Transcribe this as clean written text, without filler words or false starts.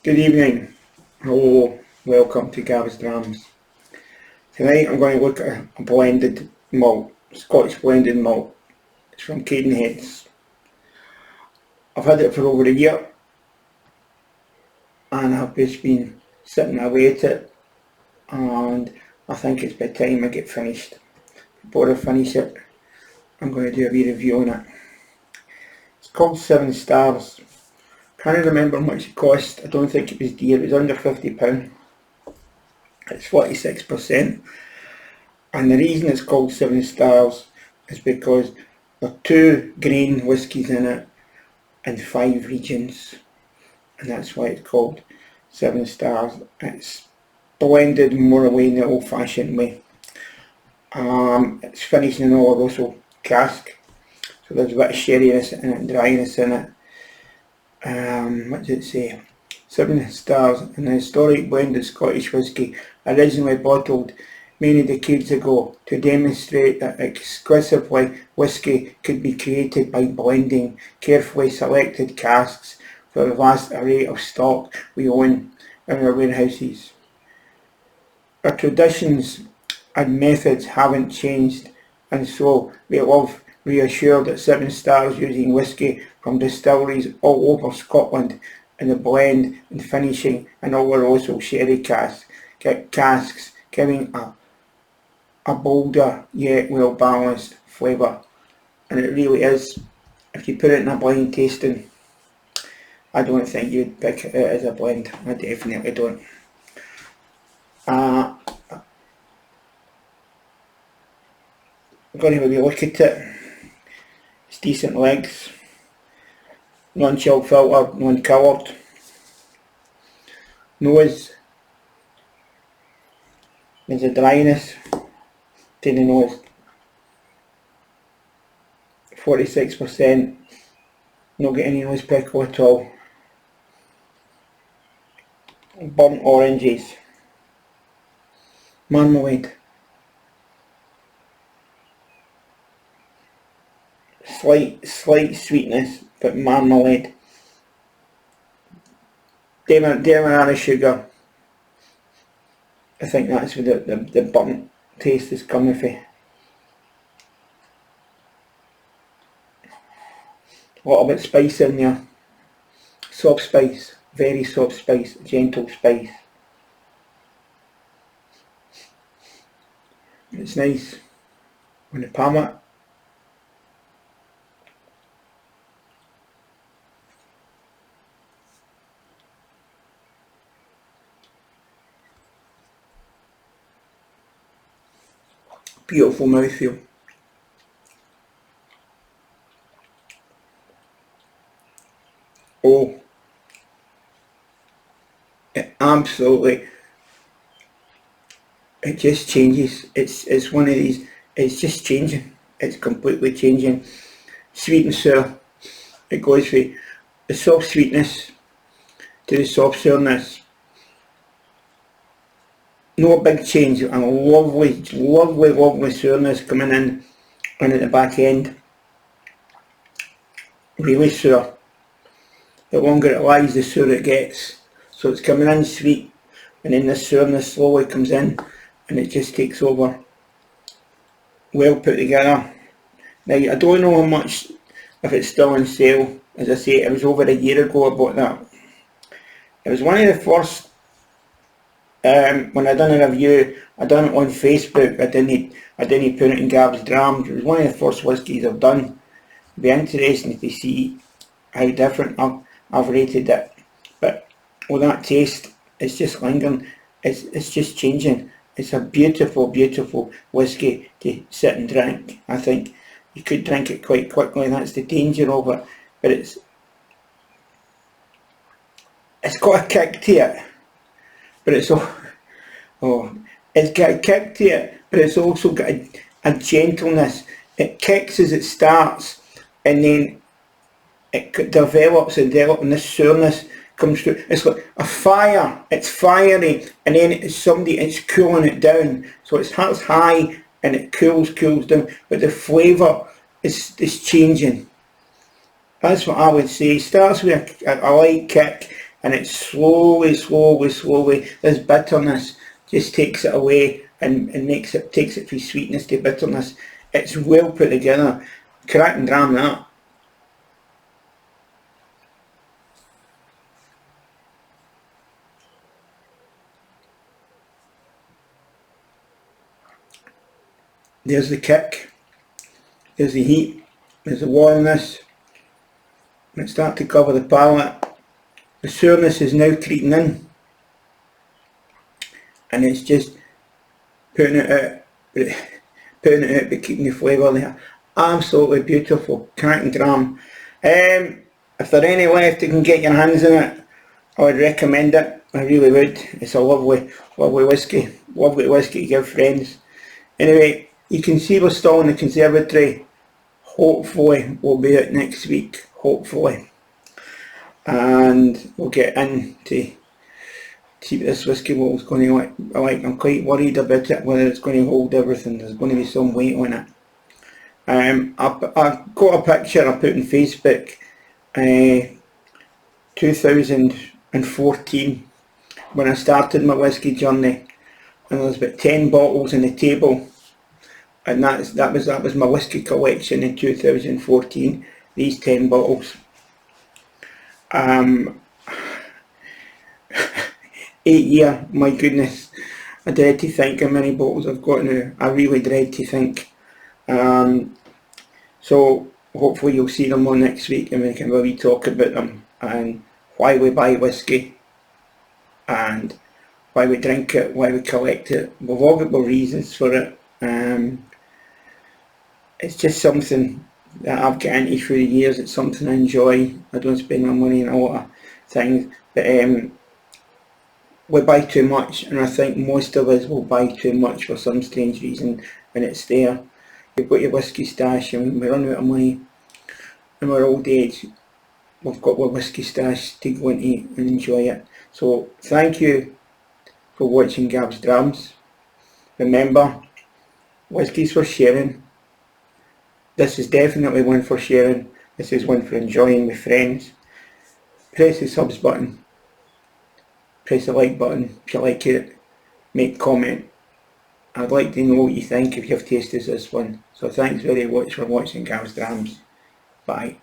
Good evening, hello, welcome to Gav's Drams. Tonight I'm going to look at a blended malt, Scotch blended malt. It's from Cadenheads. I've had it for over a year and I've just been sitting away at it, and I think it's by time I get finished. Before I finish it, I'm going to do a wee review on it. It's called 7 Stars. Can't remember how much it cost. I don't think it was dear. It was under £50. It's 46%, and the reason it's called 7 Stars is because there are 2 grain whiskies in it and 5 regions, and that's why it's called 7 Stars. It's blended more away in the old fashioned way. It's finished in an Oloroso cask, so there's a bit of sherryness in it and dryness in it. What does it say? 7 Stars, an historic blended Scottish whisky, originally bottled many decades ago to demonstrate that exclusively whisky could be created by blending carefully selected casks for the vast array of stock we own in our warehouses. Our traditions and methods haven't changed, and so we love reassured that 7 Stars using whisky from distilleries all over Scotland in the blend and finishing in Oloroso sherry casks, giving a bolder yet well balanced flavour. And it really is. If you put it in a blind tasting, I don't think you'd pick it as a blend. I definitely don't. I'm going to have a wee look at it. It's decent legs, non-chill filter, non-coloured. Nose, there's a dryness to the nose. 46%, not getting any nose pickle at all. Burnt oranges, marmalade. Slight sweetness, but marmalade. Demerara sugar. I think that's where the burnt taste is coming from. A little bit of spice in there. Soft spice, very soft spice, gentle spice. It's nice on the palate. Beautiful mouthfeel. Oh, it absolutely, it just changes. It's one of these, it's just changing. It's completely changing. Sweet and sour. It goes from the soft sweetness to the soft sourness. No big change, and a lovely sourness coming in and at the back end. Really sour. The longer it lies, the sourer it gets. So it's coming in sweet, and then the sourness slowly comes in and it just takes over. Well put together. Now I don't know how much, if it's still on sale. As I say, it was over a year ago I bought that. It was one of the first, when I done a review, I done it on Facebook. I didn't put it in Gav's Drams. It was one of the first whiskies I've done. It'd be interesting to see how different I've rated it. But with that taste, it's just lingering. It's just changing. It's a beautiful whiskey to sit and drink. I think you could drink it quite quickly. That's the danger of it. But it's got a kick to it. But it's it's got a kick to it, but it's also got a gentleness. It kicks as it starts, and then it develops and this sourness comes through. It's like a fire. It's fiery, and then it's cooling it down. So it starts high and it cools down, but the flavour is changing. That's what I would say. Starts with a light kick, and it slowly, this bitterness just takes it away and takes it from sweetness to bitterness. It's well put together. Cracking dram that. There's the kick, there's the heat, there's the warmness. It starts to cover the palate. The sourness is now creeping in, and it's just putting it out, but keeping the flavour there. Absolutely beautiful, cracking dram. If there are any left, you can get your hands in it. I would recommend it. I really would. It's a lovely whisky. Lovely whisky to give friends. Anyway, you can see we're still in the conservatory. Hopefully we'll be out next week. Hopefully. And we'll get in to see what this whisky bottle is going to like. I'm quite worried about it, whether it's going to hold everything. There's going to be some weight on it. I got a picture I put on Facebook 2014 when I started my whisky journey, and there was about 10 bottles on the table, and that was my whisky collection in 2014. These 10 bottles. 8 year, my goodness. I dread to think how many bottles I've got now. I really dread to think. So hopefully you'll see them on next week, and we can really talk about them and why we buy whisky and why we drink it, why we collect it. We've all got our reasons for it. It's just something that I've got into through the years. It's something I enjoy. I don't spend my money on a lot of things, but we buy too much, and I think most of us will buy too much for some strange reason, and it's there. You've got your whisky stash, and when we run out of money in our old age, we've got our whisky stash to go into and enjoy it. So thank you for watching Gab's Drams. Remember, whiskey's for sharing. This is definitely one for sharing. This is one for enjoying with friends. Press the subs button. Press the like button if you like it. Make a comment. I'd like to know what you think if you've tasted this one. So thanks very much for watching Gab's Drams. Bye.